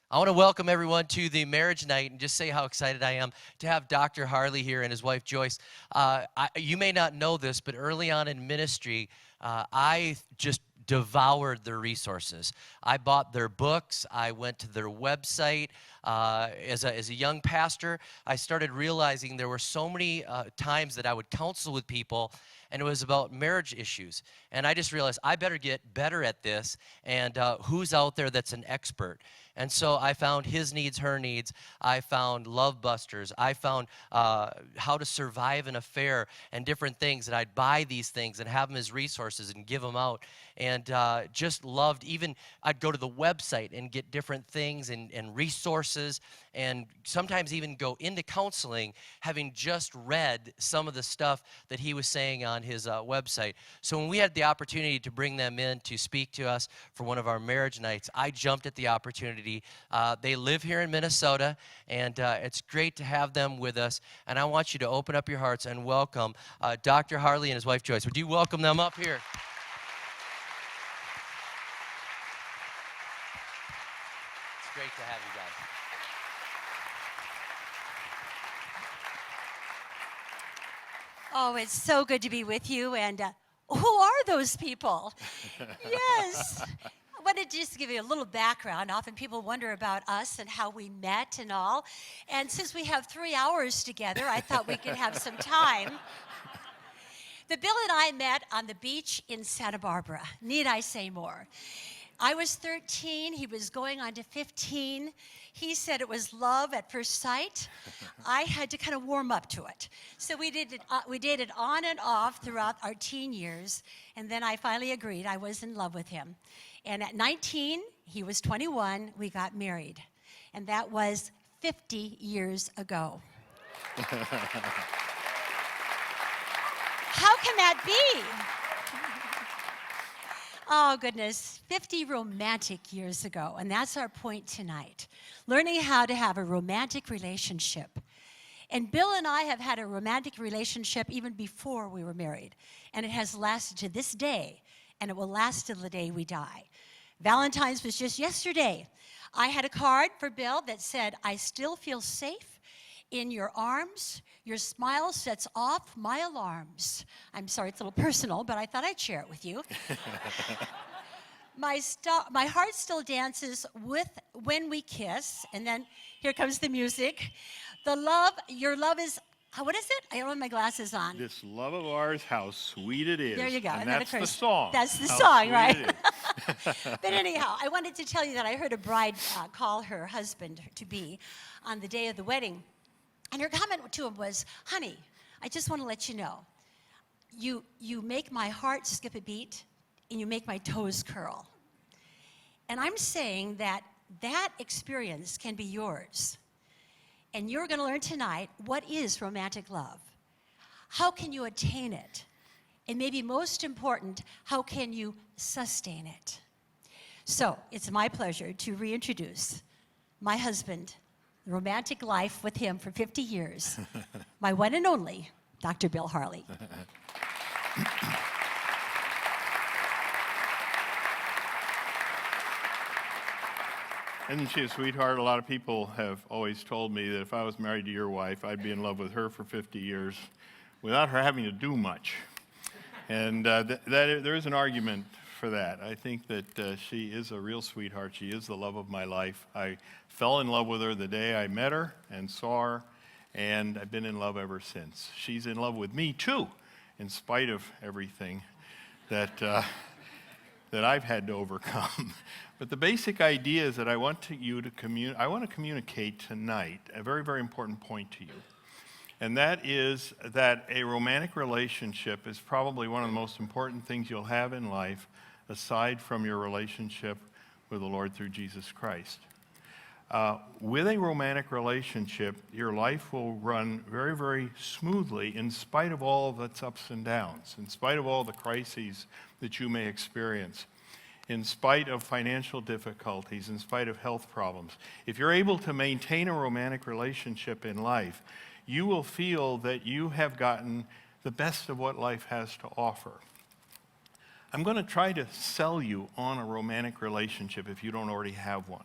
I want to welcome everyone to the marriage night and just say how excited I am to have Dr. Harley here and his wife Joyce. You may not know this, but early on in ministry, I just devoured their resources. I bought their books. I went to their website. As a young pastor, I started realizing there were so many times that I would counsel with people, and it was about marriage issues. And I just realized I better get better at this, and who's out there that's an expert. And so I found his needs, her needs. I found Love Busters. I found how to survive an affair and different things. And I'd buy these things and have them as resources and give them out. And just loved, even I'd go to the website and get different things and resources, and sometimes even go into counseling having just read some of the stuff that he was saying on his website. So when we had the opportunity to bring them in to speak to us for one of our marriage nights, I jumped at the opportunity. They live here in Minnesota, and it's great to have them with us. And I want you to open up your hearts and welcome Dr. Harley and his wife Joyce. Would you welcome them up here? It's great to have you guys. Oh, it's so good to be with you. And who are those people? Yes. I wanted to just give you a little background. Often people wonder about us and how we met and all. And since we have 3 hours together, I thought we could have some time. But Bill and I met on the beach in Santa Barbara. Need I say more? I was 13. He was going on to 15. He said it was love at first sight. I had to kind of warm up to it. So we dated on and off throughout our teen years, and then I finally agreed I was in love with him. And at 19, he was 21, we got married. And that was 50 years ago. How can that be? Oh, goodness, 50 romantic years ago, and that's our point tonight, learning how to have a romantic relationship. And Bill and I have had a romantic relationship even before we were married, and it has lasted to this day, and it will last till the day we die. Valentine's was just yesterday. I had a card for Bill that said, "I still feel safe in your arms. Your smile sets off my alarms." I'm sorry, it's a little personal, but I thought I'd share it with you. My heart still dances when we kiss, and then here comes the music. Your love is, what is it? I don't have my glasses on. This love of ours, how sweet it is. There you go. And then, that's of course, the song. That's the how song, sweet right? it is. But anyhow, I wanted to tell you that I heard a bride call her husband-to-be on the day of the wedding. And her comment to him was, "Honey, I just want to let you know, you make my heart skip a beat, and you make my toes curl." And I'm saying that experience can be yours. And you're going to learn tonight, what is romantic love? How can you attain it? And maybe most important, how can you sustain it? So it's my pleasure to reintroduce my husband, the romantic life with him for 50 years, my one and only, Dr. Bill Harley. Isn't she a sweetheart? A lot of people have always told me that if I was married to your wife, I'd be in love with her for 50 years without her having to do much. And there is an argument for that. I think that she is a real sweetheart. She is the love of my life. I fell in love with her the day I met her and saw her, and I've been in love ever since. She's in love with me, too, in spite of everything that I've had to overcome. But the basic idea is that I want to communicate tonight a very, very important point to you. And that is that a romantic relationship is probably one of the most important things you'll have in life, aside from your relationship with the Lord through Jesus Christ. With a romantic relationship, your life will run very, very smoothly in spite of all of its ups and downs, in spite of all the crises that you may experience, in spite of financial difficulties, in spite of health problems. If you're able to maintain a romantic relationship in life, you will feel that you have gotten the best of what life has to offer. I'm going to try to sell you on a romantic relationship if you don't already have one.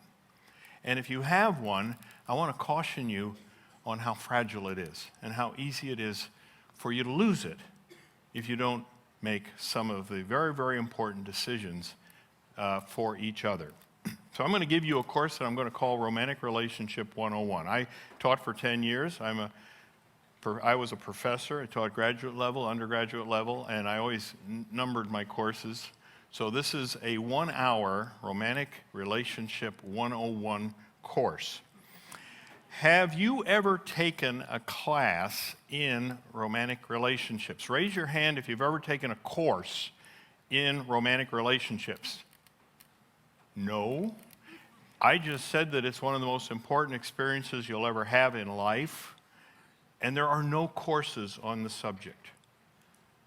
And if you have one, I want to caution you on how fragile it is and how easy it is for you to lose it if you don't make some of the very, very important decisions for each other. So I'm going to give you a course that I'm going to call Romantic Relationship 101. I taught for 10 years. I was a professor. I taught graduate level, undergraduate level, and I always numbered my courses. So this is a 1-hour Romantic Relationship 101 course. Have you ever taken a class in romantic relationships? Raise your hand if you've ever taken a course in romantic relationships. No. I just said that it's one of the most important experiences you'll ever have in life, and there are no courses on the subject.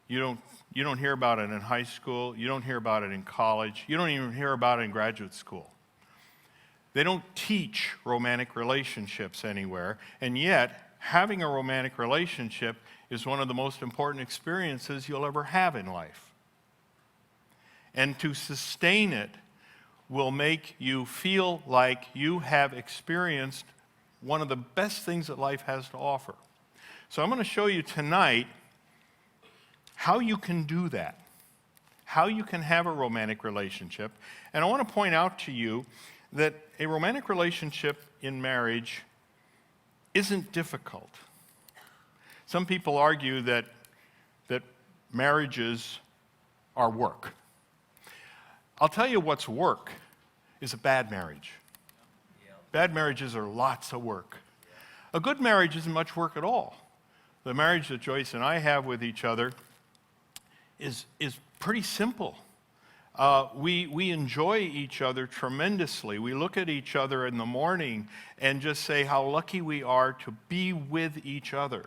You don't hear about it in high school, you don't hear about it in college, you don't even hear about it in graduate school. They don't teach romantic relationships anywhere, and yet having a romantic relationship is one of the most important experiences you'll ever have in life. And to sustain it will make you feel like you have experienced one of the best things that life has to offer. So I'm going to show you tonight how you can do that, how you can have a romantic relationship. And I want to point out to you that a romantic relationship in marriage isn't difficult. Some people argue that marriages are work. I'll tell you what's work is a bad marriage. Bad marriages are lots of work. A good marriage isn't much work at all. The marriage that Joyce and I have with each other is pretty simple. We enjoy each other tremendously. We look at each other in the morning and just say how lucky we are to be with each other.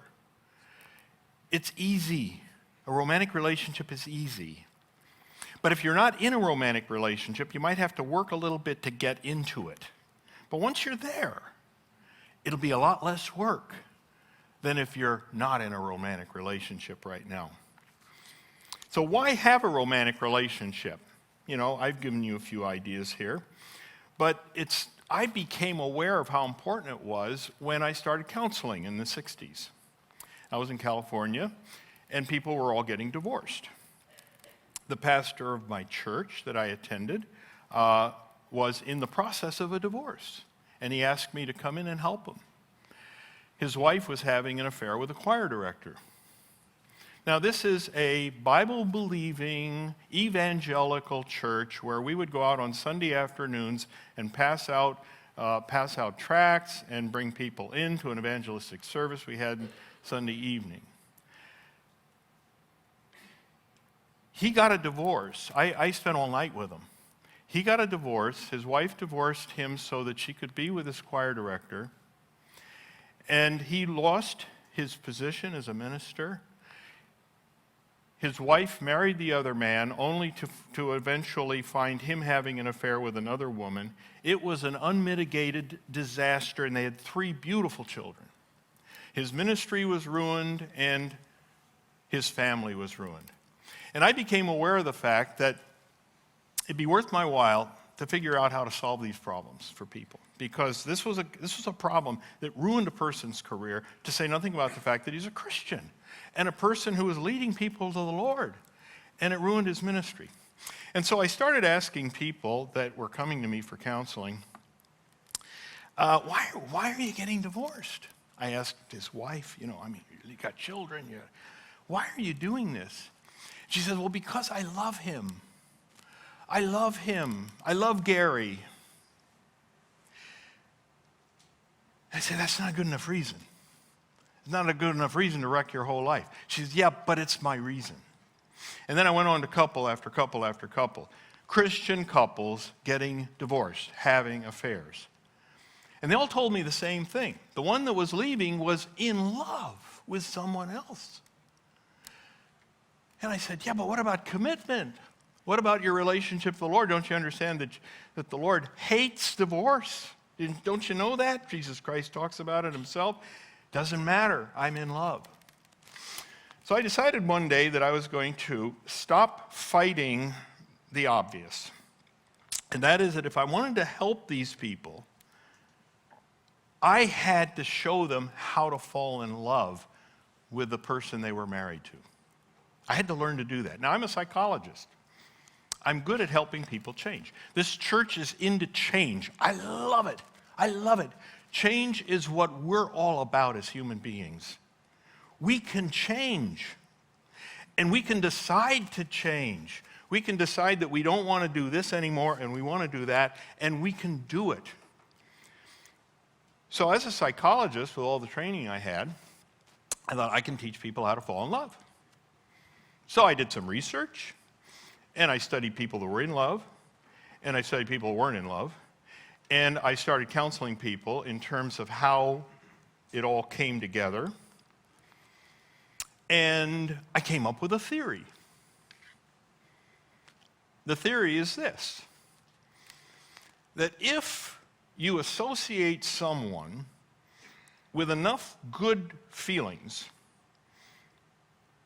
It's easy. A romantic relationship is easy. But if you're not in a romantic relationship, you might have to work a little bit to get into it. But once you're there, it'll be a lot less work than if you're not in a romantic relationship right now. So why have a romantic relationship? You know, I've given you a few ideas here, but I became aware of how important it was when I started counseling in the 60s. I was in California, and people were all getting divorced. The pastor of my church that I attended was in the process of a divorce, and he asked me to come in and help him. His wife was having an affair with a choir director. Now, this is a Bible-believing, evangelical church where we would go out on Sunday afternoons and pass out tracts and bring people into an evangelistic service we had Sunday evening. He got a divorce. I spent all night with him. He got a divorce. His wife divorced him so that she could be with his choir director. And he lost his position as a minister. His wife married the other man only to eventually find him having an affair with another woman. It was an unmitigated disaster, and they had 3 beautiful children. His ministry was ruined, and his family was ruined. And I became aware of the fact that it'd be worth my while to figure out how to solve these problems for people, because this was a problem that ruined a person's career, to say nothing about the fact that he's a Christian and a person who was leading people to the Lord, and it ruined his ministry. And so I started asking people that were coming to me for counseling, why are you getting divorced? I asked his wife, you got children, why are you doing this? She said, well, because I love him. I love him. I love Gary. I said, that's not a good enough reason. It's not a good enough reason to wreck your whole life. She said, yeah, but it's my reason. And then I went on to couple after couple after couple. Christian couples getting divorced, having affairs. And they all told me the same thing. The one that was leaving was in love with someone else. And I said, yeah, but what about commitment? What about your relationship with the Lord? Don't you understand that the Lord hates divorce? Don't you know that? Jesus Christ talks about it himself. Doesn't matter. I'm in love. So I decided one day that I was going to stop fighting the obvious. And that is that if I wanted to help these people, I had to show them how to fall in love with the person they were married to. I had to learn to do that. Now, I'm a psychologist. I'm good at helping people change. This church is into change. I love it. I love it. Change is what we're all about as human beings. We can change. And we can decide to change. We can decide that we don't want to do this anymore and we want to do that, and we can do it. So as a psychologist, with all the training I had, I thought I can teach people how to fall in love. So I did some research, and I studied people that were in love, and I studied people who weren't in love, and I started counseling people in terms of how it all came together, and I came up with a theory. The theory is this, that if you associate someone with enough good feelings,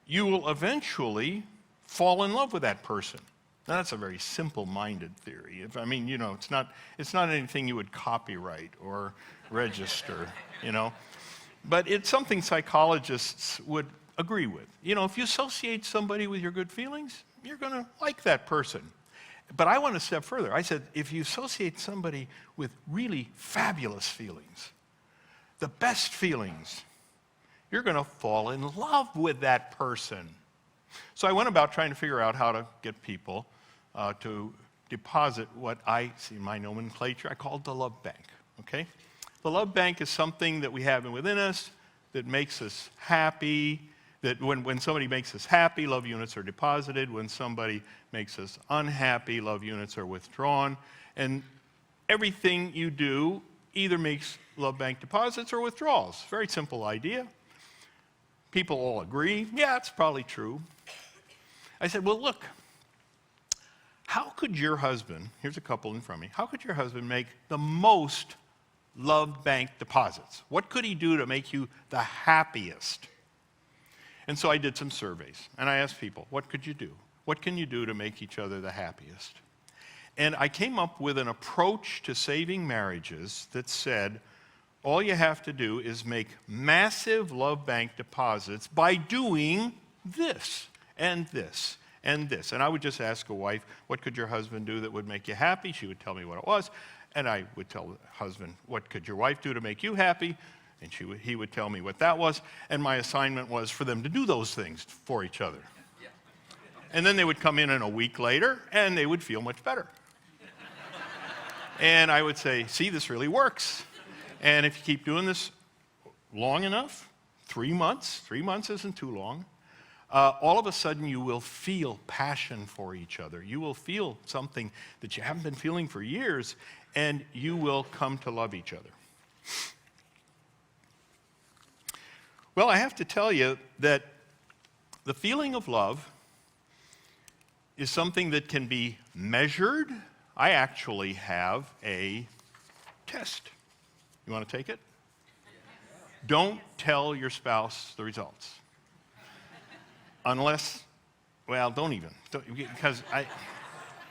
you will eventually fall in love with that person. Now, that's a very simple-minded theory. It's not anything you would copyright or register, But it's something psychologists would agree with. If you associate somebody with your good feelings, you're going to like that person. But I went a step further. I said, if you associate somebody with really fabulous feelings, the best feelings, you're going to fall in love with that person. So I went about trying to figure out how to get people to deposit what I see in my nomenclature, I call the love bank, okay? The love bank is something that we have within us that makes us happy, that when somebody makes us happy, love units are deposited. When somebody makes us unhappy, love units are withdrawn. And everything you do either makes love bank deposits or withdrawals. Very simple idea. People all agree, yeah, it's probably true. I said, well, look, how could your husband, here's a couple in front of me, how could your husband make the most love bank deposits? What could he do to make you the happiest? And so I did some surveys, and I asked people, what could you do? What can you do to make each other the happiest? And I came up with an approach to saving marriages that said, all you have to do is make massive love bank deposits by doing this and this and this. And I would just ask a wife, what could your husband do that would make you happy? She would tell me what it was. And I would tell the husband, what could your wife do to make you happy? And he would tell me what that was. And my assignment was for them to do those things for each other. And then they would come in a week later, and they would feel much better. And I would say, see, this really works. And if you keep doing this long enough, 3 months isn't too long, all of a sudden you will feel passion for each other. You will feel something that you haven't been feeling for years, and you will come to love each other. Well, I have to tell you that the feeling of love is something that can be measured. I actually have a test. You want to take it? Don't tell your spouse the results. Unless, well, don't even. Because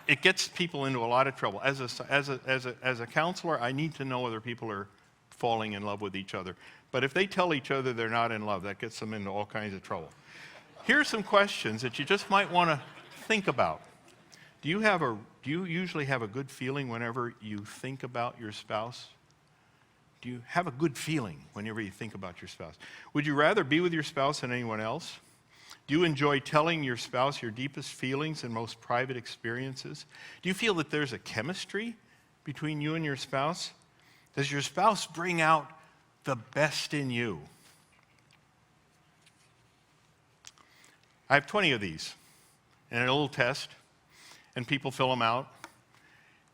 it gets people into a lot of trouble. As a counselor, I need to know whether people are falling in love with each other. But if they tell each other they're not in love, that gets them into all kinds of trouble. Here's some questions that you just might want to think about. Do you usually have a good feeling whenever you think about your spouse? Do you have a good feeling whenever you think about your spouse? Would you rather be with your spouse than anyone else? Do you enjoy telling your spouse your deepest feelings and most private experiences? Do you feel that there's a chemistry between you and your spouse? Does your spouse bring out the best in you? I have 20 of these in a little test, and people fill them out,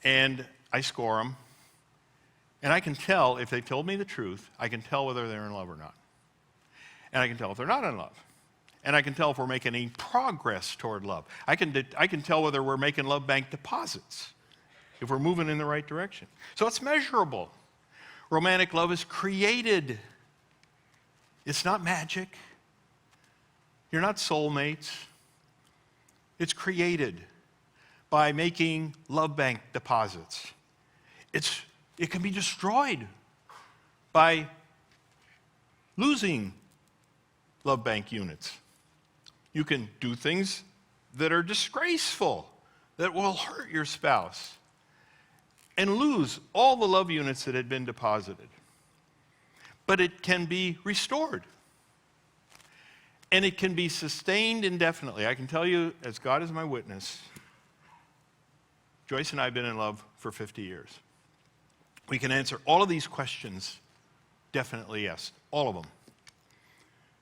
and I score them. And I can tell if they told me the truth, I can tell whether they're in love or not. And I can tell if they're not in love. And I can tell if we're making any progress toward love. I can tell whether we're making love bank deposits, if we're moving in the right direction. So it's measurable. Romantic love is created. It's not magic. You're not soulmates. It's created by making love bank deposits. It can be destroyed by losing love bank units. You can do things that are disgraceful, that will hurt your spouse, and lose all the love units that had been deposited. But it can be restored. And it can be sustained indefinitely. I can tell you, as God is my witness, Joyce and I have been in love for 50 years. We can answer all of these questions definitely yes, all of them.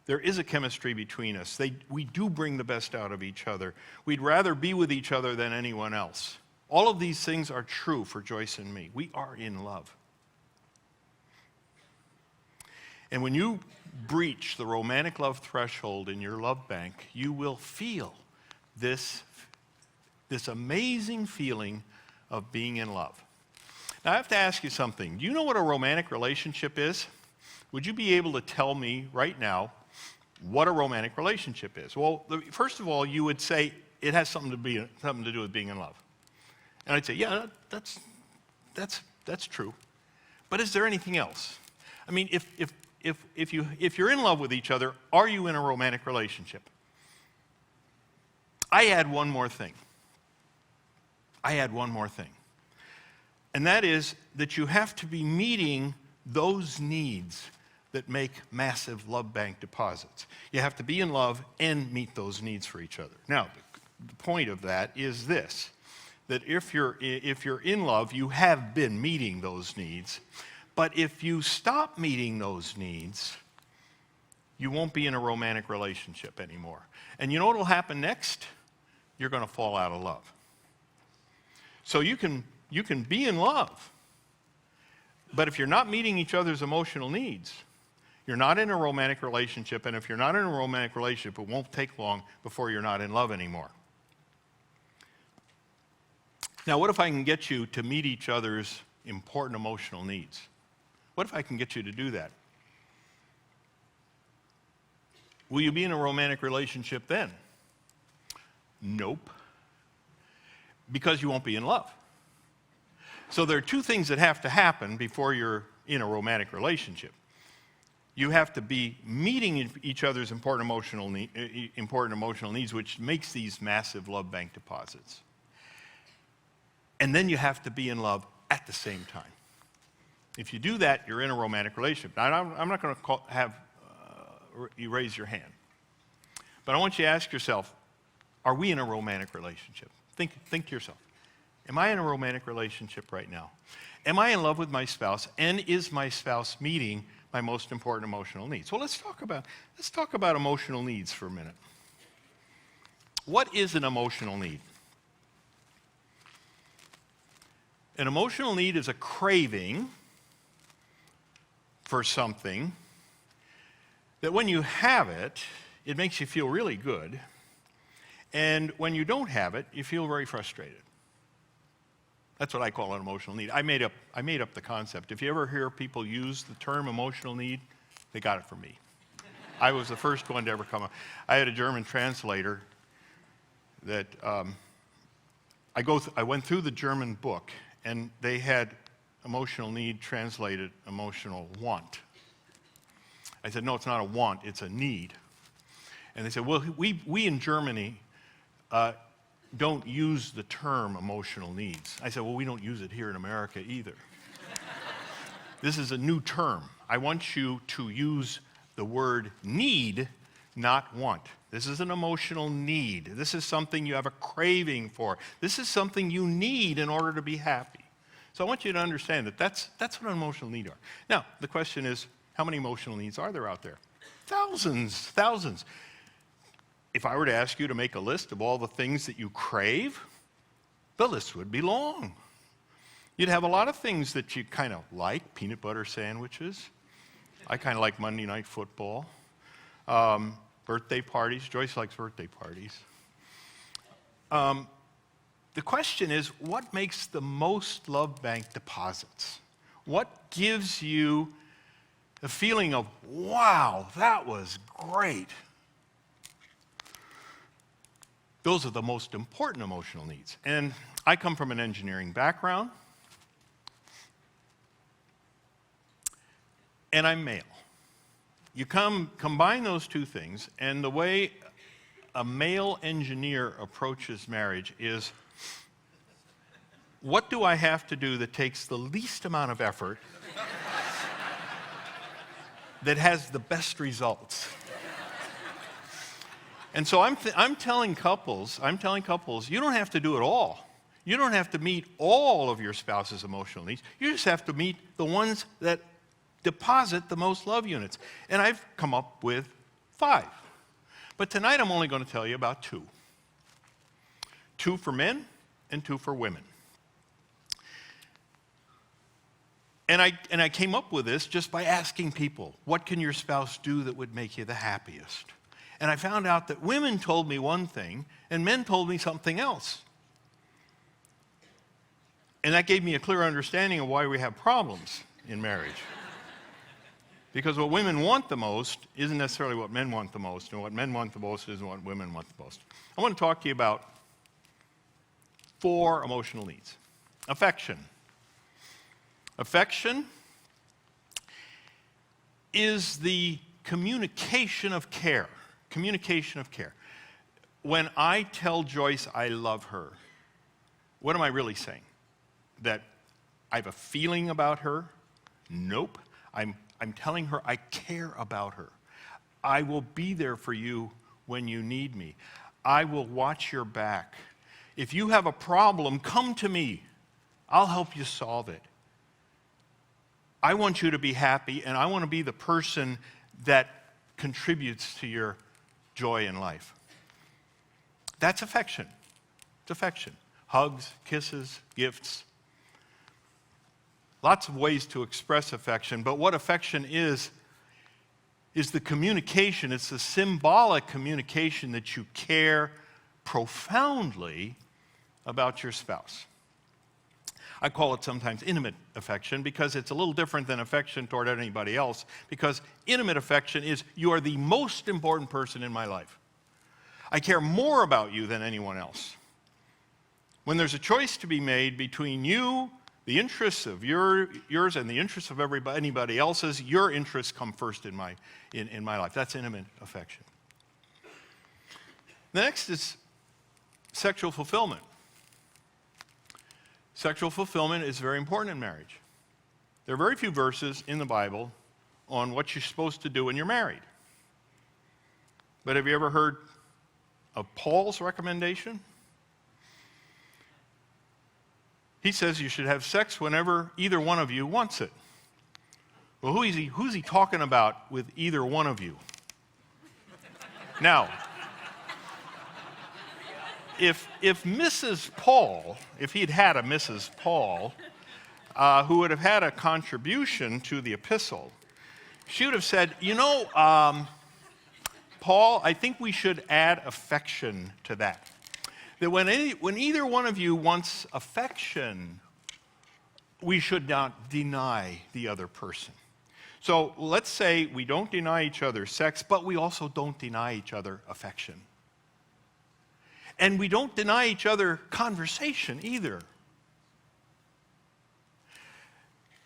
There is a chemistry between us. We do bring the best out of each other. We'd rather be with each other than anyone else. All of these things are true for Joyce and me. We are in love. And when you breach the romantic love threshold in your love bank, you will feel this amazing feeling of being in love. Now, I have to ask you something. Do you know what a romantic relationship is? Would you be able to tell me right now what a romantic relationship is? Well, first of all, you would say it has something to do with being in love. And I'd say, yeah, that's true. But is there anything else? I mean, if you're in love with each other, are you in a romantic relationship? I add one more thing. And that is that you have to be meeting those needs that make massive love bank deposits. You have to be in love and meet those needs for each other. Now, the point of that is this, that if you're in love, you have been meeting those needs. But if you stop meeting those needs, you won't be in a romantic relationship anymore. And you know what will happen next? You're going to fall out of love. So you can be in love, but if you're not meeting each other's emotional needs, you're not in a romantic relationship, and if you're not in a romantic relationship, it won't take long before you're not in love anymore. Now, what if I can get you to meet each other's important emotional needs? What if I can get you to do that? Will you be in a romantic relationship then? Nope. Because you won't be in love. So there are two things that have to happen before you're in a romantic relationship. You have to be meeting each other's important emotional needs, which makes these massive love bank deposits. And then you have to be in love at the same time. If you do that, you're in a romantic relationship. Now, I'm not going to have you raise your hand. But I want you to ask yourself, are we in a romantic relationship? Think to yourself, am I in a romantic relationship right now? Am I in love with my spouse? And is my spouse meeting my most important emotional needs? Well, let's talk about emotional needs for a minute. What is an emotional need? An emotional need is a craving for something that when you have it, it makes you feel really good. And when you don't have it, you feel very frustrated. That's what I call an emotional need. I made up the concept. If you ever hear people use the term emotional need, they got it from me. I was the first one to ever come up. I had a German translator that I went through the German book, and they had emotional need translated emotional want. I said, no, it's not a want, it's a need. And they said, well, we in Germany don't use the term emotional needs. I said, well, we don't use it here in America either. This is a new term. I want you to use the word need, not want. This is an emotional need. This is something you have a craving for. This is something you need in order to be happy. So I want you to understand that that's what an emotional need are. Now, the question is, how many emotional needs are there out there? Thousands. If I were to ask you to make a list of all the things that you crave, the list would be long. You'd have a lot of things that you kind of like, peanut butter sandwiches. I kind of like Monday night football. Birthday parties. Joyce likes birthday parties. The question is, what makes the most love bank deposits? What gives you a feeling of, wow, that was great? Those are the most important emotional needs. And I come from an engineering background. and I'm male. You combine those two things, and the way a male engineer approaches marriage is, what do I have to do that takes the least amount of effort that has the best results? And so I'm telling couples, you don't have to do it all. You don't have to meet all of your spouse's emotional needs. You just have to meet the ones that deposit the most love units. And I've come up with 5. But tonight I'm only going to tell you about 2. 2 for men and 2 for women. And I came up with this just by asking people, what can your spouse do that would make you the happiest? And I found out that women told me one thing and men told me something else. And that gave me a clear understanding of why we have problems in marriage. Because what women want the most isn't necessarily what men want the most, and what men want the most isn't what women want the most. I want to talk to you about 4 emotional needs. Affection. Affection is the communication of care. Communication of care. When I tell Joyce I love her, what am I really saying? That I have a feeling about her? Nope. I'm telling her I care about her. I will be there for you when you need me. I will watch your back. If you have a problem, come to me. I'll help you solve it. I want you to be happy, and I want to be the person that contributes to your joy in life. That's affection. It's affection. Hugs, kisses, gifts. Lots of ways to express affection, but what affection is the communication. It's the symbolic communication that you care profoundly about your spouse. I call it sometimes intimate affection because it's a little different than affection toward anybody else, because intimate affection is, you are the most important person in my life. I care more about you than anyone else. When there's a choice to be made between you, the interests of yours and the interests of anybody else's, your interests come first in my life. That's intimate affection. The next is sexual fulfillment. Sexual fulfillment is very important in marriage. There are very few verses in the Bible on what you're supposed to do when you're married. But have you ever heard of Paul's recommendation? He says you should have sex whenever either one of you wants it. Well, who's he talking about with either one of you? Now, if Mrs. Paul, if he'd had a Mrs. Paul, who would have had a contribution to the epistle, she would have said, Paul, I think we should add affection to that. That when either one of you wants affection, we should not deny the other person. So let's say we don't deny each other sex, but we also don't deny each other affection. And we don't deny each other conversation either.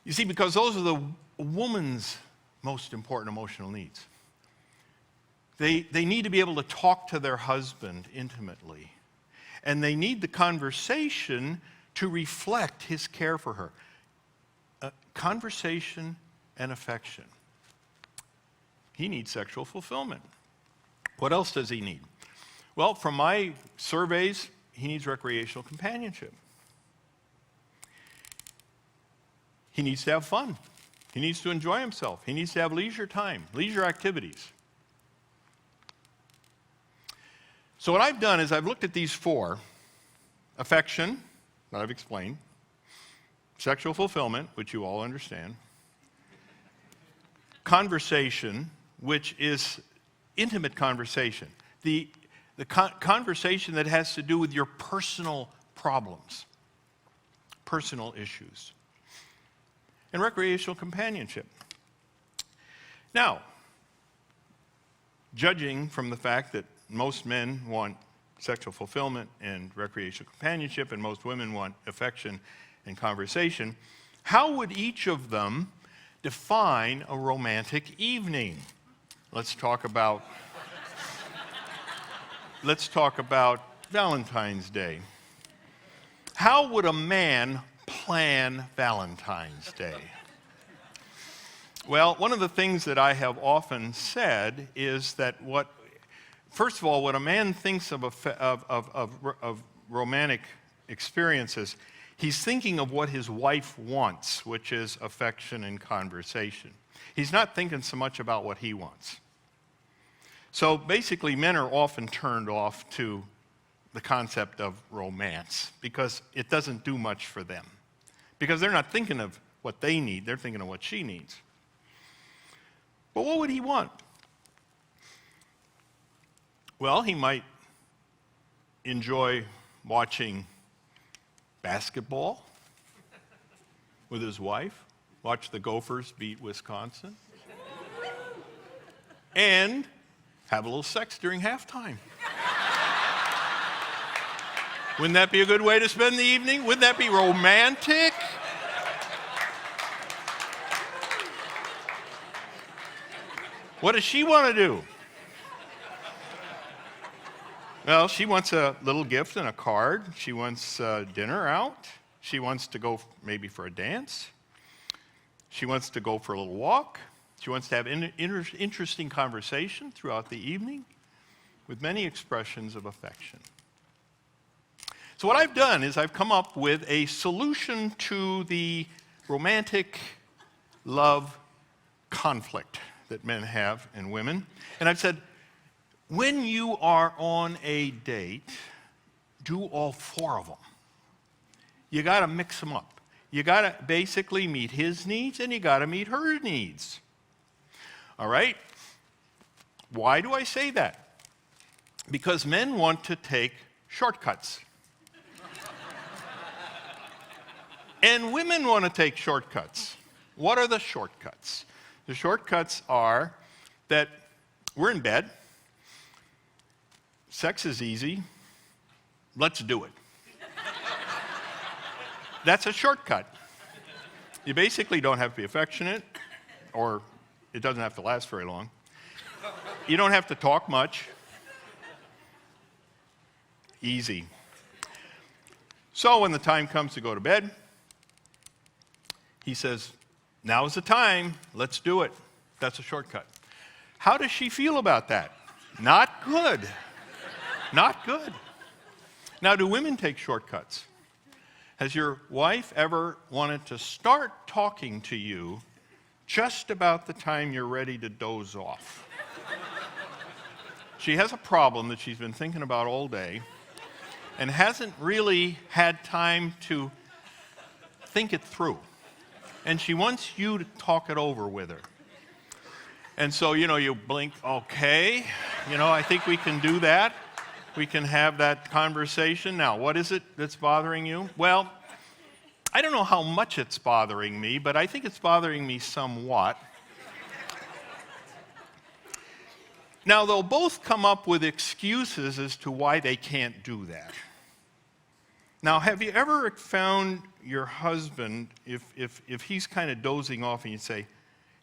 You see, because those are the woman's most important emotional needs. They need to be able to talk to their husband intimately. And they need the conversation to reflect his care for her. Conversation and affection. He needs sexual fulfillment. What else does he need? Well, from my surveys, he needs recreational companionship. He needs to have fun. He needs to enjoy himself. He needs to have leisure time, leisure activities. So what I've done is I've looked at these 4. Affection, that I've explained. Sexual fulfillment, which you all understand. Conversation, which is intimate conversation. The conversation that has to do with your personal problems, personal issues. And recreational companionship. Now, judging from the fact that most men want sexual fulfillment and recreational companionship, and most women want affection and conversation, how would each of them define a romantic evening. Let's talk about Valentine's Day. How would a man plan Valentine's Day? Well, one of the things that I have often said is that first of all, what a man thinks of romantic experiences, he's thinking of what his wife wants, which is affection and conversation. He's not thinking so much about what he wants. So basically, men are often turned off to the concept of romance because it doesn't do much for them. Because they're not thinking of what they need, they're thinking of what she needs. But what would he want? Well, he might enjoy watching basketball with his wife, watch the Gophers beat Wisconsin, and have a little sex during halftime. Wouldn't that be a good way to spend the evening? Wouldn't that be romantic? What does she want to do? Well, she wants a little gift and a card. She wants dinner out. She wants to go maybe for a dance. She wants to go for a little walk. She wants to have interesting conversation throughout the evening with many expressions of affection. So what I've done is I've come up with a solution to the romantic love conflict that men have and women. And I've said, when you are on a date, do all four of them. You got to mix them up. You got to basically meet his needs and you got to meet her needs. All right? Why do I say that? Because men want to take shortcuts. And women want to take shortcuts. What are the shortcuts? The shortcuts are that we're in bed, sex is easy, let's do it. That's a shortcut. You basically don't have to be affectionate, or it doesn't have to last very long. You don't have to talk much. Easy. So when the time comes to go to bed, he says, now's the time, let's do it. That's a shortcut. How does she feel about that? Not good. Not good. Now, do women take shortcuts? Has your wife ever wanted to start talking to you just about the time you're ready to doze off? She has a problem that she's been thinking about all day and hasn't really had time to think it through. And she wants you to talk it over with her. And so, you blink, okay, I think we can do that. We can have that conversation. Now, what is it that's bothering you? Well, I don't know how much it's bothering me, but I think it's bothering me somewhat. Now, they'll both come up with excuses as to why they can't do that. Now, have you ever found your husband, if he's kind of dozing off and you say,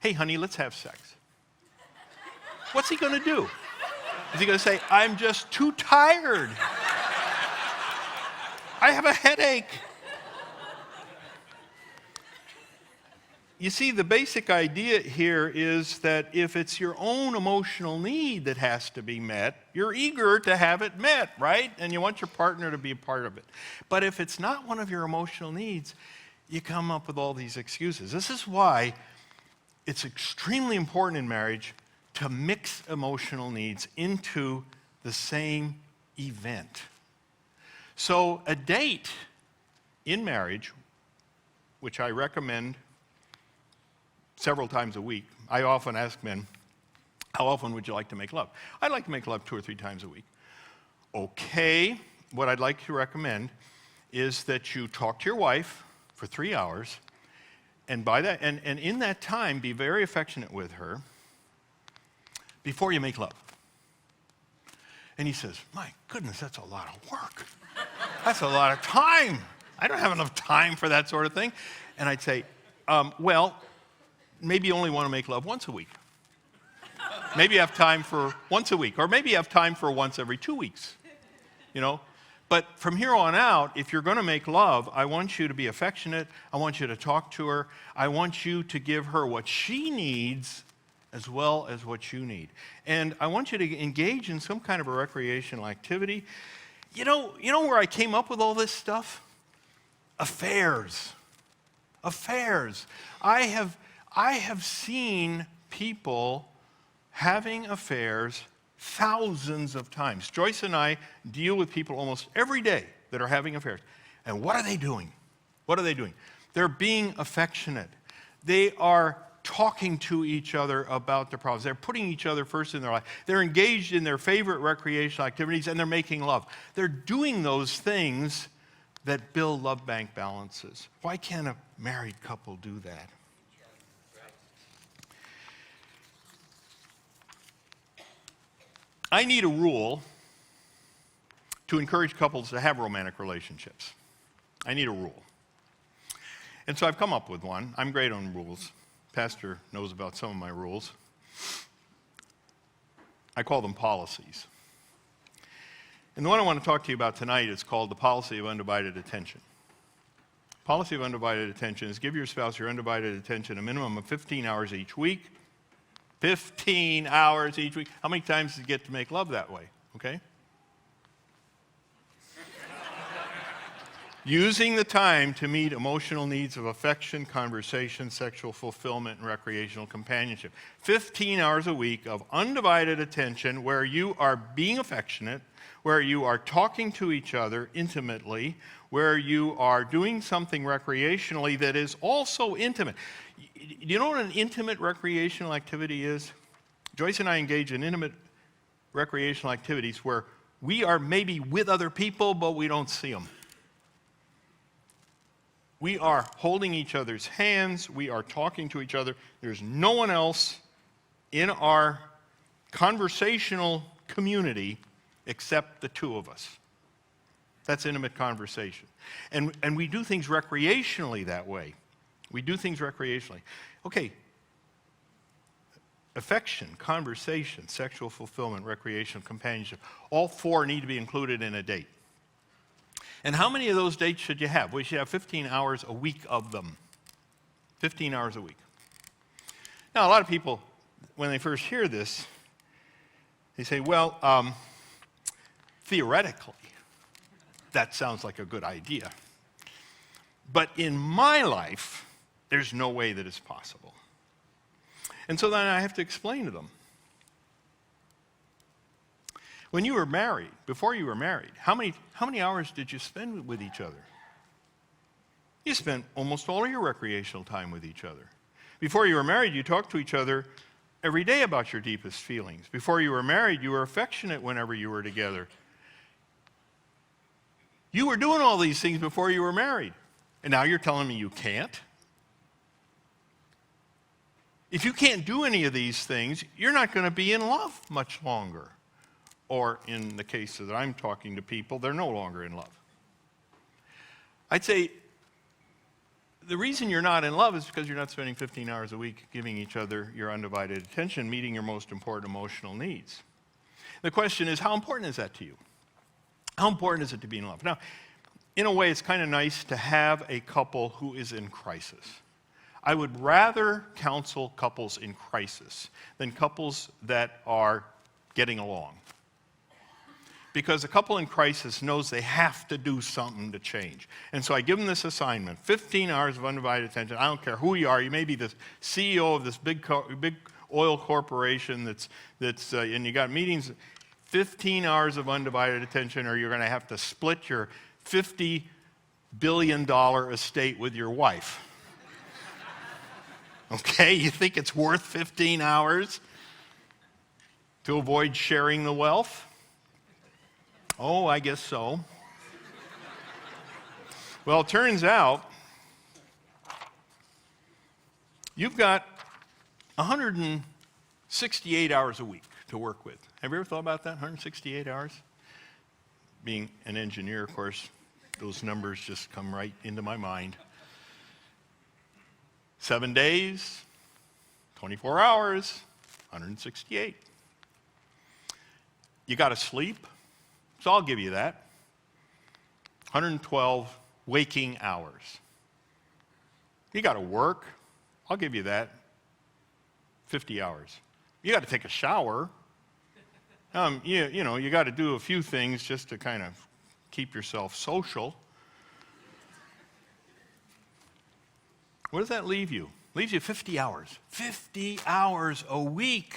hey, honey, let's have sex? What's he going to do? Is he going to say, I'm just too tired. I have a headache. You see, the basic idea here is that if it's your own emotional need that has to be met, you're eager to have it met, right? And you want your partner to be a part of it. But if it's not one of your emotional needs, you come up with all these excuses. This is why it's extremely important in marriage to mix emotional needs into the same event. So a date in marriage, which I recommend several times a week. I often ask men, how often would you like to make love? I'd like to make love 2 or 3 times a week. Okay, what I'd like to recommend is that you talk to your wife for 3 hours, and by that, and in that time, be very affectionate with her before you make love. And he says, my goodness, that's a lot of work. That's a lot of time. I don't have enough time for that sort of thing. And I'd say, well, maybe you only want to make love once a week. Maybe you have time for once a week, or maybe you have time for once every 2 weeks, you know. But from here on out, if you're going to make love, I want you to be affectionate. I want you to talk to her. I want you to give her what she needs as well as what you need. And I want you to engage in some kind of a recreational activity. You know where I came up with all this stuff? Affairs. Affairs. I have seen people having affairs thousands of times. Joyce and I deal with people almost every day that are having affairs. And what are they doing? What are they doing? They're being affectionate. They are talking to each other about their problems. They're putting each other first in their life. They're engaged in their favorite recreational activities, and they're making love. They're doing those things that build love bank balances. Why can't a married couple do that? I need a rule to encourage couples to have romantic relationships. I need a rule. And so I've come up with one. I'm great on rules. Pastor knows about some of my rules. I call them policies. And the one I want to talk to you about tonight is called the Policy of Undivided Attention. Policy of Undivided Attention is give your spouse your undivided attention a minimum of 15 hours each week. 15 hours each week. How many times do you get to make love that way? Okay? Using the time to meet emotional needs of affection, conversation, sexual fulfillment, and recreational companionship. 15 hours a week of undivided attention where you are being affectionate, where you are talking to each other intimately, where you are doing something recreationally that is also intimate. Do you know what an intimate recreational activity is? Joyce and I engage in intimate recreational activities where we are maybe with other people, but we don't see them. We are holding each other's hands. We are talking to each other. There's no one else in our conversational community except the two of us. That's intimate conversation. And we do things recreationally that way. We do things recreationally. Okay. Affection, conversation, sexual fulfillment, recreational companionship. All four need to be included in a date. And how many of those dates should you have? We should have 15 hours a week of them. 15 hours a week. Now, a lot of people, when they first hear this, they say, well, theoretically, that sounds like a good idea. But in my life, there's no way that it's possible. And so then I have to explain to them. When you were married, before you were married, how many hours did you spend with each other? You spent almost all of your recreational time with each other. Before you were married, you talked to each other every day about your deepest feelings. Before you were married, you were affectionate whenever you were together. You were doing all these things before you were married. And now you're telling me you can't? If you can't do any of these things, you're not going to be in love much longer. Or in the case that I'm talking to people, they're no longer in love. I'd say the reason you're not in love is because you're not spending 15 hours a week giving each other your undivided attention, meeting your most important emotional needs. The question is, how important is that to you? How important is it to be in love? Now, in a way, it's kind of nice to have a couple who is in crisis. I would rather counsel couples in crisis than couples that are getting along. Because a couple in crisis knows they have to do something to change. And so I give them this assignment, 15 hours of undivided attention. I don't care who you are. You may be the CEO of this big oil corporation and you got meetings, 15 hours of undivided attention, or you're going to have to split your $50 billion estate with your wife. Okay, you think it's worth 15 hours to avoid sharing the wealth? Oh, I guess so. Well, it turns out you've got 168 hours a week to work with. Have you ever thought about that, 168 hours? Being an engineer, of course, those numbers just come right into my mind. 7 days, 24 hours, 168. You got to sleep, so I'll give you that. 112 waking hours. You got to work, I'll give you that. 50 hours. You got to take a shower. You got to do a few things just to kind of keep yourself social. What does that leave you? Leaves you 50 hours. 50 hours a week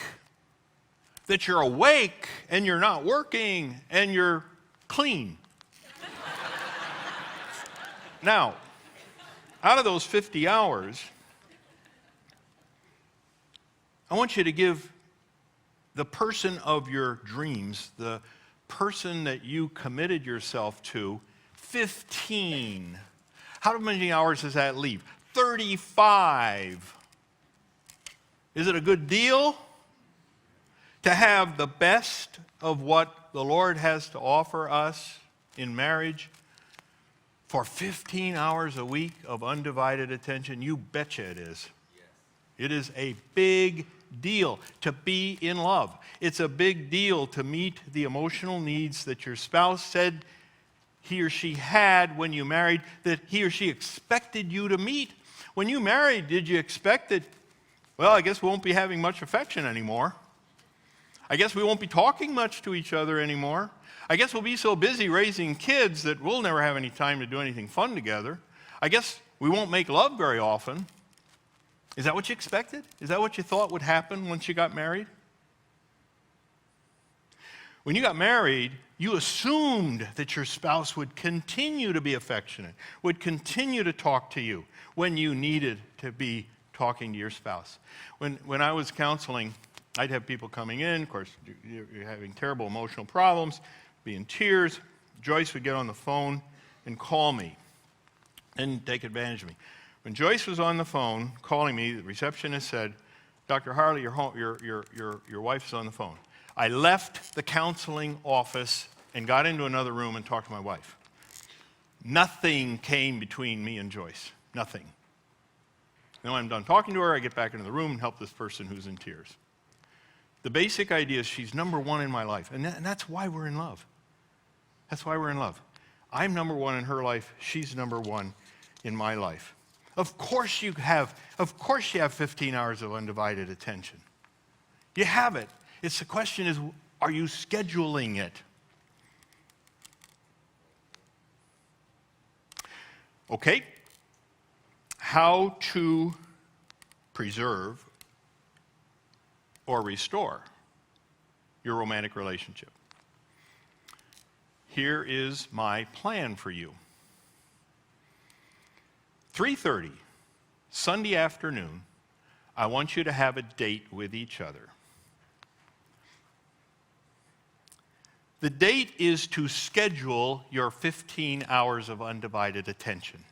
that you're awake and you're not working and you're clean. Now, out of those 50 hours, I want you to give the person of your dreams, the person that you committed yourself to, 15. How many hours does that leave? 35. Is it a good deal to have the best of what the Lord has to offer us in marriage for 15 hours a week of undivided attention? You betcha it is. Yes. It is a big deal to be in love. It's a big deal to meet the emotional needs that your spouse said he or she had when you married, that he or she expected you to meet. When you married, did you expect that, well, I guess we won't be having much affection anymore. I guess we won't be talking much to each other anymore. I guess we'll be so busy raising kids that we'll never have any time to do anything fun together. I guess we won't make love very often. Is that what you expected? Is that what you thought would happen once you got married? When you got married, you assumed that your spouse would continue to be affectionate, would continue to talk to you when you needed to be talking to your spouse. When I was counseling, I'd have people coming in. Of course, you're having terrible emotional problems, be in tears. Joyce would get on the phone and call me and take advantage of me. When Joyce was on the phone calling me, the receptionist said, "Dr. Harley, your wife's on the phone." I left the counseling office and got into another room and talked to my wife. Nothing came between me and Joyce. Nothing. Then when I'm done talking to her, I get back into the room and help this person who's in tears. The basic idea is she's number one in my life, and that's why we're in love. That's why we're in love. I'm number one in her life. She's number one in my life. Of course you have 15 hours of undivided attention. You have it. The question is, are you scheduling it? Okay. How to preserve or restore your romantic relationship. Here is my plan for you. 3:30, Sunday afternoon, I want you to have a date with each other. The date is to schedule your 15 hours of undivided attention.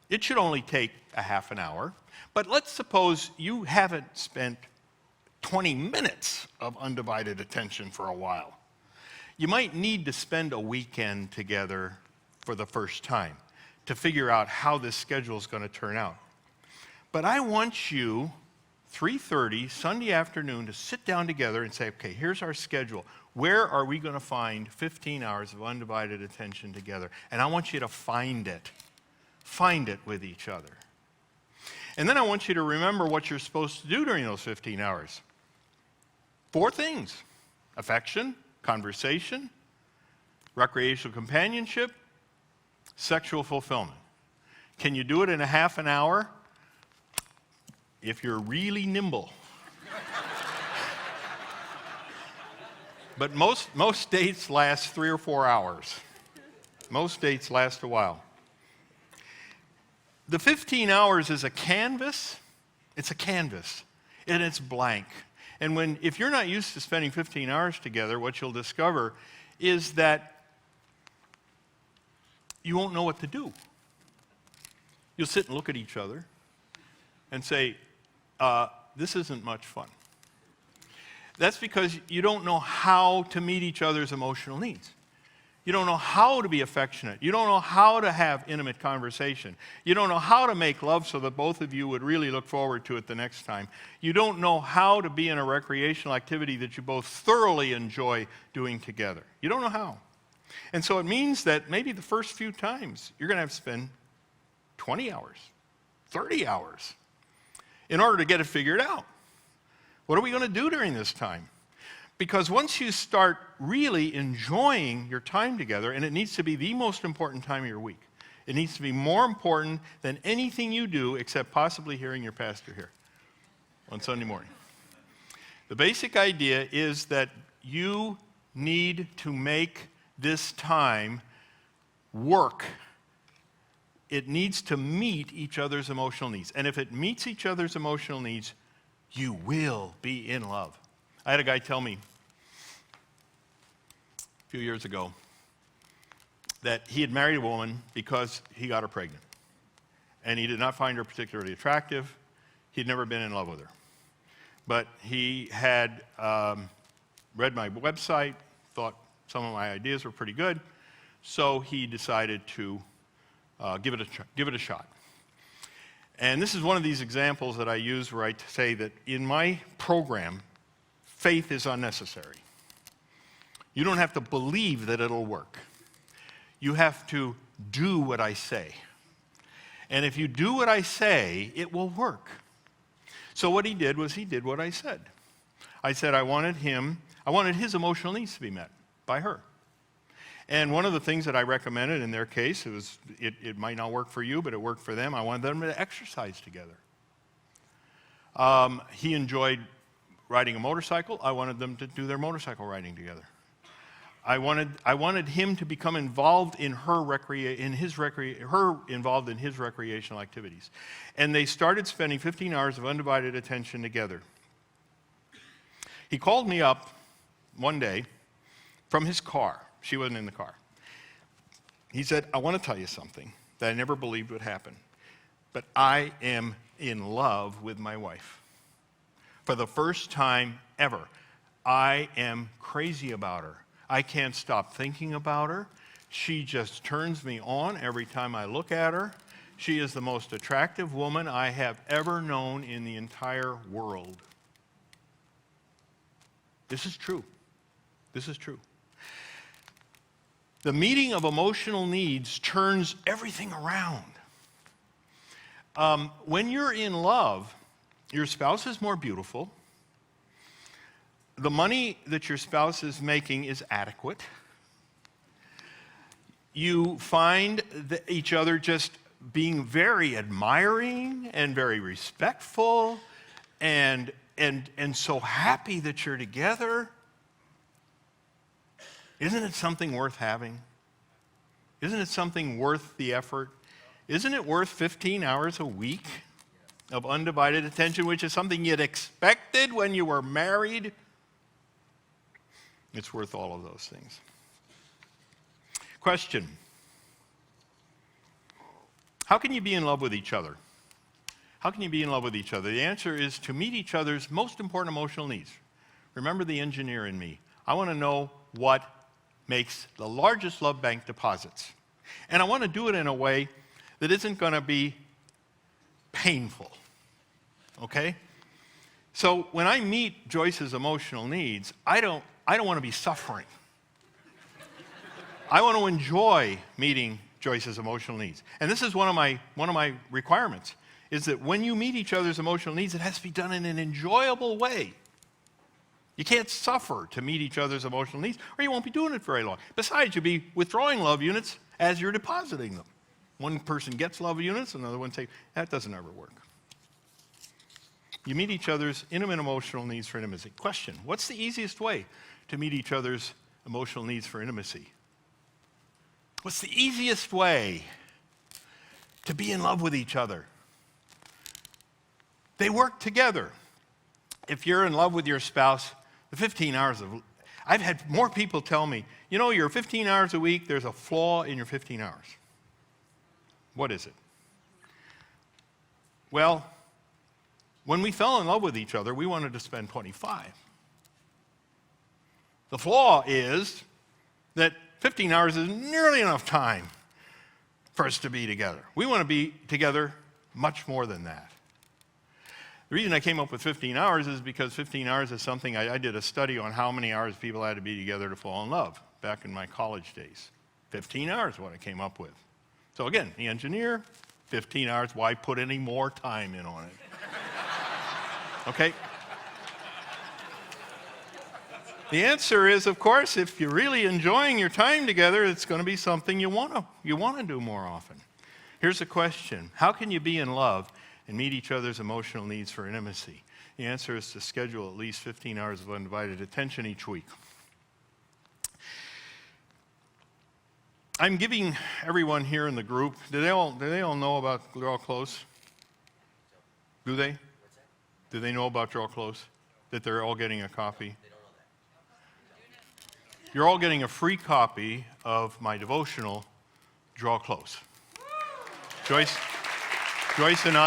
It should only take a half an hour, but let's suppose you haven't spent 20 minutes of undivided attention for a while. You might need to spend a weekend together for the first time to figure out how this schedule is going to turn out. But I want you, 3:30, Sunday afternoon, to sit down together and say, okay, here's our schedule. Where are we going to find 15 hours of undivided attention together? And I want you to find it. Find it with each other. And then I want you to remember what you're supposed to do during those 15 hours. 4 things: affection, conversation, recreational companionship, sexual fulfillment. Can you do it in a half an hour? If you're really nimble. But most dates last 3 or 4 hours. Most dates last a while. The 15 hours is a canvas. It's a canvas, and it's blank. And if you're not used to spending 15 hours together, what you'll discover is that you won't know what to do. You'll sit and look at each other and say, this isn't much fun. That's because you don't know how to meet each other's emotional needs. You don't know how to be affectionate. You don't know how to have intimate conversation. You don't know how to make love so that both of you would really look forward to it the next time. You don't know how to be in a recreational activity that you both thoroughly enjoy doing together. You don't know how. And so it means that maybe the first few times you're going to have to spend 20 hours, 30 hours in order to get it figured out. What are we going to do during this time? Because once you start really enjoying your time together, and it needs to be the most important time of your week, it needs to be more important than anything you do except possibly hearing your pastor here on Sunday morning. The basic idea is that you need to make this time work. It needs to meet each other's emotional needs. And if it meets each other's emotional needs, you will be in love. I had a guy tell me a few years ago that he had married a woman because he got her pregnant. And he did not find her particularly attractive. He'd never been in love with her. But he had read my website, thought some of my ideas were pretty good, so he decided to give it a shot. And this is one of these examples that I use where I say that in my program, faith is unnecessary. You don't have to believe that it'll work. You have to do what I say. And if you do what I say, it will work. So what he did was he did what I said. I said I wanted his emotional needs to be met by her. And one of the things that I recommended in their case, it might not work for you, but it worked for them. I wanted them to exercise together. He enjoyed riding a motorcycle. I wanted them to do their motorcycle riding together. I wanted him to become involved in involved in his recreational activities. And they started spending 15 hours of undivided attention together. He called me up one day from his car. She wasn't in the car. He said, I want to tell you something that I never believed would happen, but I am in love with my wife. For the first time ever, I am crazy about her. I can't stop thinking about her. She just turns me on every time I look at her. She is the most attractive woman I have ever known in the entire world. This is true. This is true. The meeting of emotional needs turns everything around. When you're in love, your spouse is more beautiful. The money that your spouse is making is adequate. You find each other just being very admiring and very respectful and so happy that you're together. Isn't it something worth having? Isn't it something worth the effort? Isn't it worth 15 hours a week of undivided attention, which is something you'd expected when you were married? It's worth all of those things. Question. How can you be in love with each other? How can you be in love with each other? The answer is to meet each other's most important emotional needs. Remember the engineer in me. I want to know what makes the largest love bank deposits. And I want to do it in a way that isn't going to be painful. Okay? So when I meet Joyce's emotional needs, I don't want to be suffering. I want to enjoy meeting Joyce's emotional needs. And this is one of my requirements, is that when you meet each other's emotional needs, it has to be done in an enjoyable way. You can't suffer to meet each other's emotional needs, or you won't be doing it very long. Besides, you'll be withdrawing love units as you're depositing them. One person gets love units, another one takes. That doesn't ever work. You meet each other's intimate emotional needs for intimacy. Question, what's the easiest way to meet each other's emotional needs for intimacy? What's the easiest way to be in love with each other? They work together. If you're in love with your spouse, the 15 hours of... I've had more people tell me, you know, you're 15 hours a week, there's a flaw in your 15 hours. What is it? Well, when we fell in love with each other, we wanted to spend 25. The flaw is that 15 hours is nearly enough time for us to be together. We want to be together much more than that. The reason I came up with 15 hours is because 15 hours is something, I did a study on how many hours people had to be together to fall in love back in my college days. 15 hours is what I came up with. So again, the engineer, 15 hours, why put any more time in on it? Okay? The answer is, of course, if you're really enjoying your time together, it's going to be something you want to do more often. Here's a question. How can you be in love and meet each other's emotional needs for intimacy? The answer is to schedule at least 15 hours of undivided attention each week. I'm giving everyone here in the group, do they all know about Draw Close? Do they? Do they know about Draw Close? That they're all getting a copy? You're all getting a free copy of my devotional, Draw Close. Joyce and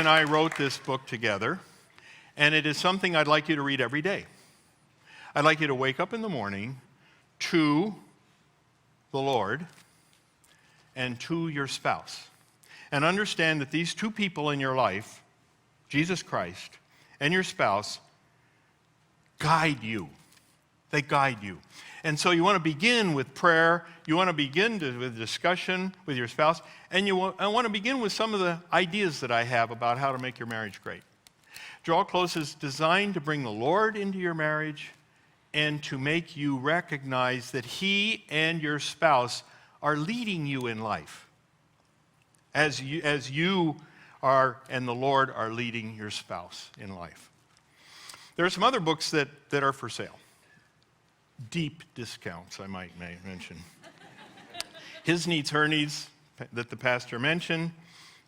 I wrote this book together, and it is something I'd like you to read every day. I'd like you to wake up in the morning to the Lord and to your spouse, and understand that these two people in your life, Jesus Christ and your spouse, guide you. They guide you. And so you want to begin with prayer. You want to begin with discussion with your spouse. And I want to begin with some of the ideas that I have about how to make your marriage great. Draw Close is designed to bring the Lord into your marriage and to make you recognize that He and your spouse are leading you in life as you are and the Lord are leading your spouse in life. There are some other books that are for sale. Deep discounts, I might mention. His Needs, Her Needs, that the pastor mentioned,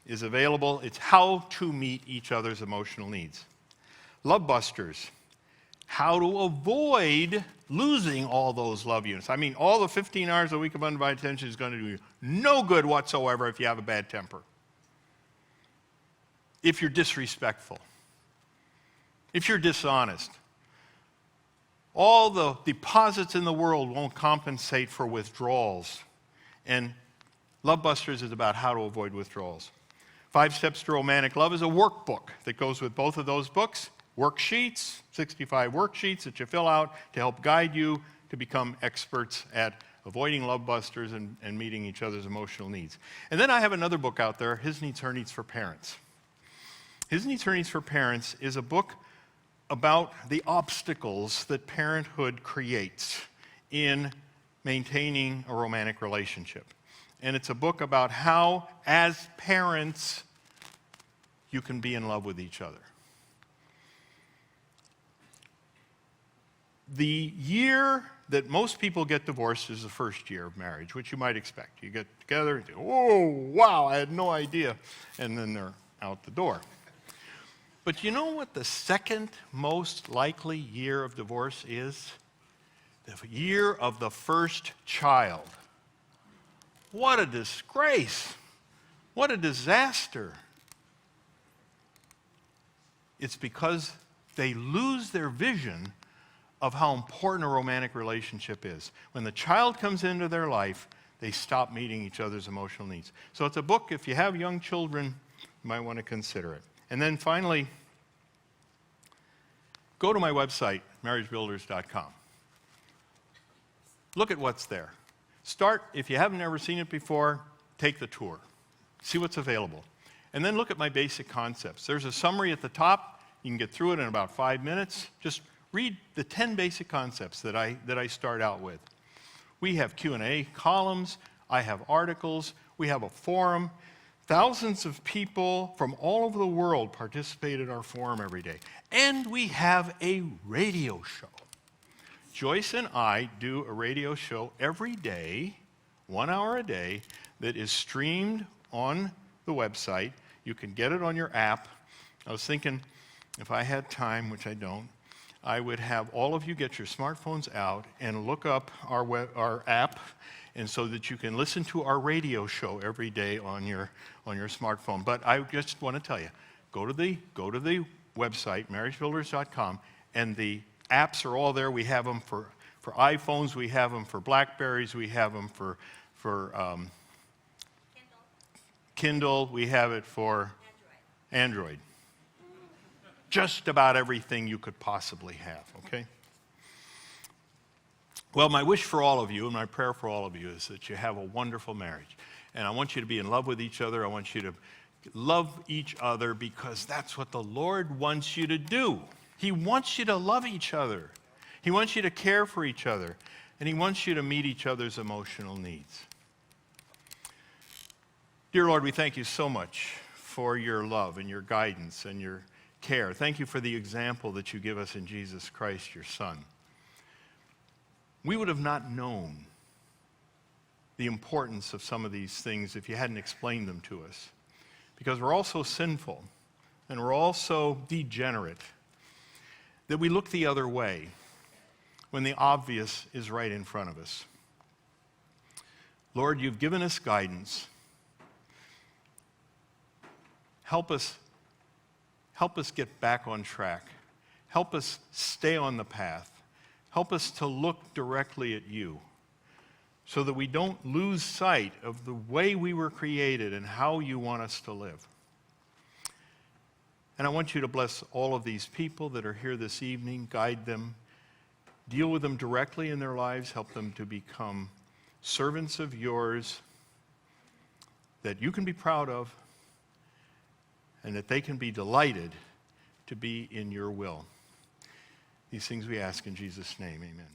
is available. It's how to meet each other's emotional needs. Love Busters, how to avoid losing all those love units. I mean, all the 15 hours a week of undivided attention is going to do you no good whatsoever if you have a bad temper. If you're disrespectful. If you're dishonest. All the deposits in the world won't compensate for withdrawals. And Love Busters is about how to avoid withdrawals. 5 Steps to Romantic Love is a workbook that goes with both of those books. Worksheets, 65 worksheets that you fill out to help guide you to become experts at avoiding love busters and meeting each other's emotional needs. And then I have another book out there, His Needs, Her Needs for Parents. His Needs, Her Needs for Parents is a book about the obstacles that parenthood creates in maintaining a romantic relationship. And it's a book about how, as parents, you can be in love with each other. The year that most people get divorced is the first year of marriage, which you might expect. You get together and say, "Oh, wow, I had no idea," and then they're out the door. But you know what the second most likely year of divorce is? The year of the first child. What a disgrace. What a disaster. It's because they lose their vision of how important a romantic relationship is. When the child comes into their life, they stop meeting each other's emotional needs. So it's a book, if you have young children, you might want to consider it. And then finally, go to my website, marriagebuilders.com. Look at what's there. Start, if you haven't ever seen it before, take the tour. See what's available. And then look at my basic concepts. There's a summary at the top. You can get through it in about 5 minutes. Just read the 10 basic concepts that I start out with. We have Q&A columns. I have articles. We have a forum. Thousands of people from all over the world participate in our forum every day. And we have a radio show. Joyce and I do a radio show every day, 1 hour a day, that is streamed on the website. You can get it on your app. I was thinking, if I had time, which I don't, I would have all of you get your smartphones out and look up our app, and so that you can listen to our radio show every day on your smartphone. But I just want to tell you, go to the website, marriagebuilders.com, and the apps are all there. We have them for iPhones. We have them for Blackberries. We have them for Kindle. We have it for Android. Just about everything you could possibly have, okay? Well, my wish for all of you and my prayer for all of you is that you have a wonderful marriage. And I want you to be in love with each other. I want you to love each other because that's what the Lord wants you to do. He wants you to love each other. He wants you to care for each other. And he wants you to meet each other's emotional needs. Dear Lord, we thank you so much for your love and your guidance and your care. Thank you for the example that you give us in Jesus Christ, your Son. We would have not known the importance of some of these things if you hadn't explained them to us. Because we're all so sinful and we're all so degenerate that we look the other way when the obvious is right in front of us. Lord, you've given us guidance. Help us get back on track. Help us stay on the path. Help us to look directly at you so that we don't lose sight of the way we were created and how you want us to live. And I want you to bless all of these people that are here this evening, guide them, deal with them directly in their lives, help them to become servants of yours that you can be proud of and that they can be delighted to be in your will. These things we ask in Jesus' name, amen.